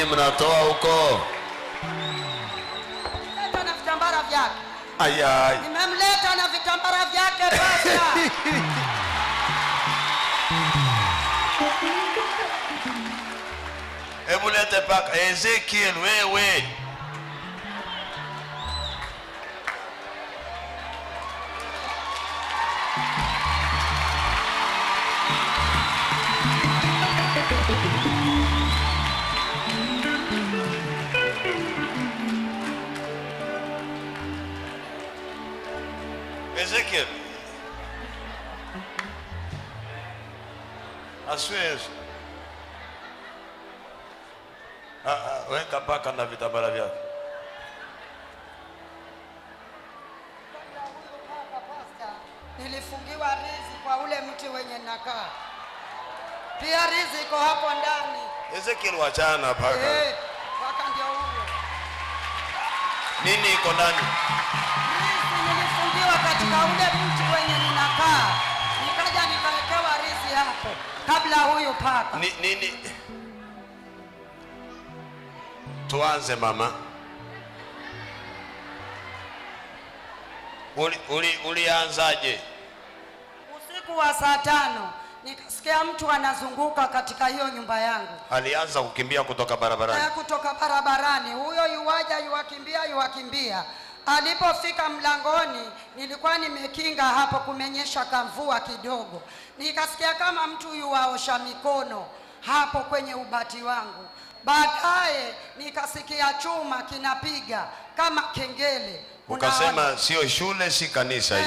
nini mnatoa huko? Leta na vitambara vyake. Ayai. Nimemleta na vitambara vyake basta. Hebu lete paka. Ezekiel wewe. Ezekiel. Asiwezi. Weka paka na vitambara vyake. Nilifungiwa rizi kwa ule mti wenye nakaa. Pia rizi iko hapo ndani. Ezekiel wachana paka. Paka ndio huyo. Nini iko ndani? Rizi nilifungiwa katika ule mti wenye ninakaa. Nikaja nikawekewa rizi hapo kabla huyu paka. Nini? Tuanze mama. Ulianzaje? Usiku wa saa 5 nikasikia mtu anazunguka katika hiyo nyumba yangu. Alianza kukimbia kutoka barabarani. Kutoka barabarani. Huyo yuwaja yuwakimbia. Alipofika mlangoni nilikuwa nimekinga hapo, kumenyesha kamvua kidogo. Nikasikia kama mtu yuwaosha mikono hapo kwenye ubati wangu. Baadaye nikasikia chuma kinapiga kama kengele. Ukasema sio shule si kanisa hii.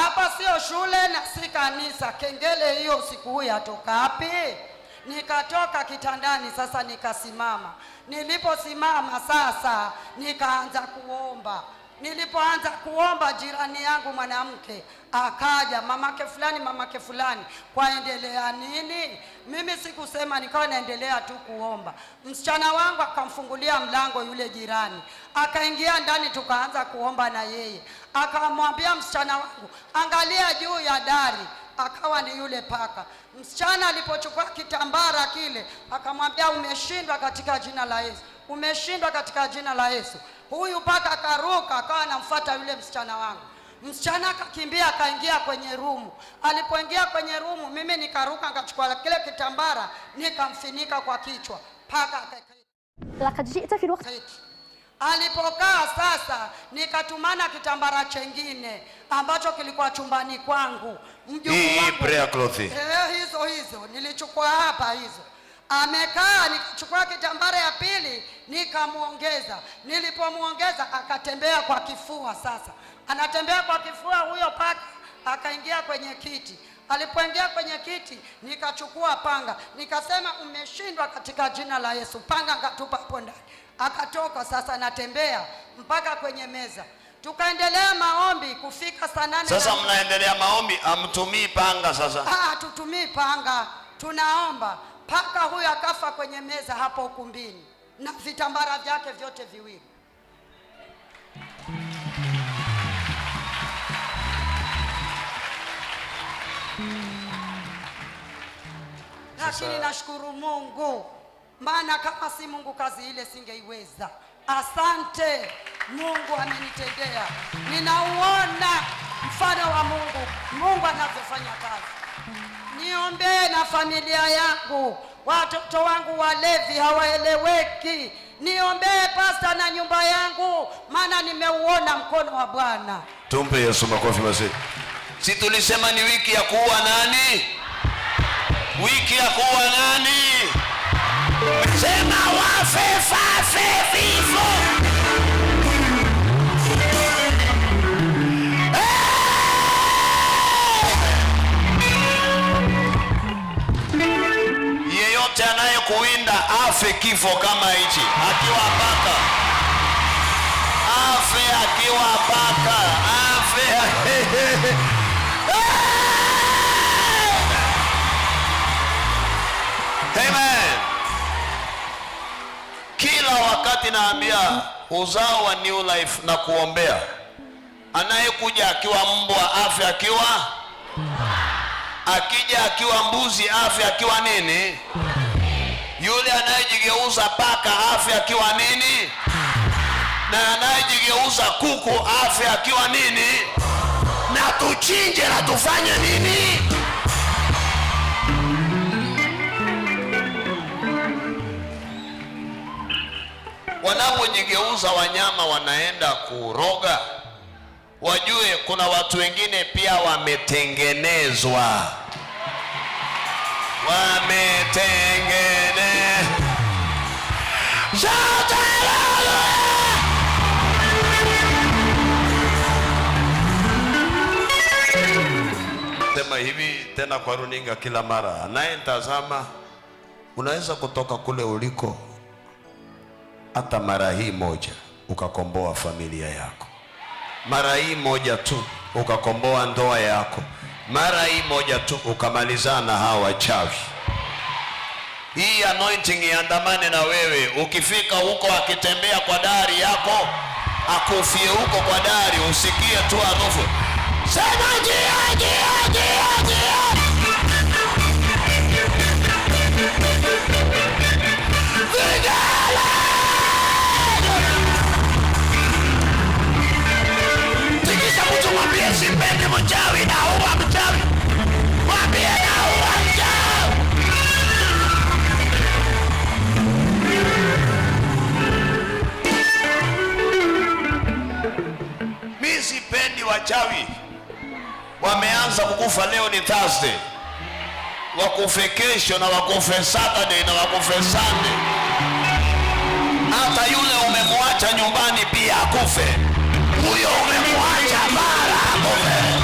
Hapa sio shule na si kanisa. Kengele hiyo siku huyu atoka wapi? Nikatoka kitandani sasa nikasimama. Niliposimama sasa nikaanza kuomba. Nilipoanza kuomba, jirani yangu mwanamke akaja, mamake fulani, kwaendelea nini? Mimi sikusema, nikawa naendelea tu kuomba. Msichana wangu akamfungulia mlango yule jirani, akaingia ndani, tukaanza kuomba na yeye. Akamwambia msichana wangu, angalia juu ya dari. Akawa ni yule paka. Msichana alipochukua kitambara kile, akamwambia, umeshindwa katika jina la Yesu, umeshindwa katika jina la Yesu. Huyu paka akaruka, akawa anamfuata yule msichana wangu. Msichana akakimbia akaingia kwenye rumu. Alipoingia kwenye rumu, mimi nikaruka nikachukua kile kitambara nikamfinika kwa kichwa. Paka alipokaa sasa, nikatumana kitambara chengine ambacho kilikuwa chumbani kwangu. Mjukuu wangu prayer cloth. Hizo nilichukua hapa hizo. Amekaa, nikachukua kitambara ya pili nikamuongeza. Nilipomuongeza akatembea kwa kifua. Sasa anatembea kwa kifua huyo paka, akaingia kwenye kiti. Alipoingia kwenye kiti nikachukua panga, nikasema, umeshindwa katika jina la Yesu. Panga ngatupa hapo ndani. Akatoka. Sasa natembea mpaka kwenye meza. Tukaendelea maombi kufika saa 8. Sasa mnaendelea maombi, amtumii panga sasa? Tutumii panga, tunaomba. Paka huyu akafa kwenye meza hapo ukumbini na vitambara vyake vyote viwili. Lakini nashukuru Mungu, maana kama si Mungu kazi ile singeiweza. Asante Mungu, amenitendea. Ninauona mfano wa Mungu anavyofanya kazi. Niombee na familia yangu, watoto wangu walevi hawaeleweki. Niombee pasta na nyumba yangu, maana nimeuona mkono wa Bwana. Tumpe Yesu makofi mazuri. Si tulisema ni wiki ya kuua nani? Wiki ya kuua nani? Sema wafe fafe vifo. Yeyote anayekuwinda afe kifo kama hichi, akiwa paka. Afe akiwa paka. Afe. Amen. Kila wakati naambia uzao wa New Life na kuombea, anayekuja akiwa mbwa afe akiwa, akija akiwa mbuzi afe akiwa nini? Yule anayejigeuza paka afe akiwa nini? Na anayejigeuza kuku afe akiwa nini? Na tuchinje na tufanye nini? Wanapojigeuza wanyama wanaenda kuroga, wajue kuna watu wengine pia wametengenezwa. Sema hivi tena kwa runinga kila mara, anayetazama, unaweza kutoka kule uliko hata mara hii moja ukakomboa familia yako. Mara hii moja tu ukakomboa ndoa yako. Mara hii moja tu ukamalizana hawa wachawi. Hii anointing iandamane na wewe. Ukifika huko akitembea kwa dari yako, akufie huko kwa dari, usikie tu harufu. Sema jia jia jia jia. Vigala! Tikisa mtu mwambie sipendi mchawi na huwa mchawi. Mwambie na huwa mchawi. Mimi sipendi wachawi. Wameanza kukufa leo ni Thursday. Wakufe kesho na wakufe Saturday na wakufe Sunday. Hata yule umemwacha nyumbani pia akufe. Huyo umemwacha bara akufe.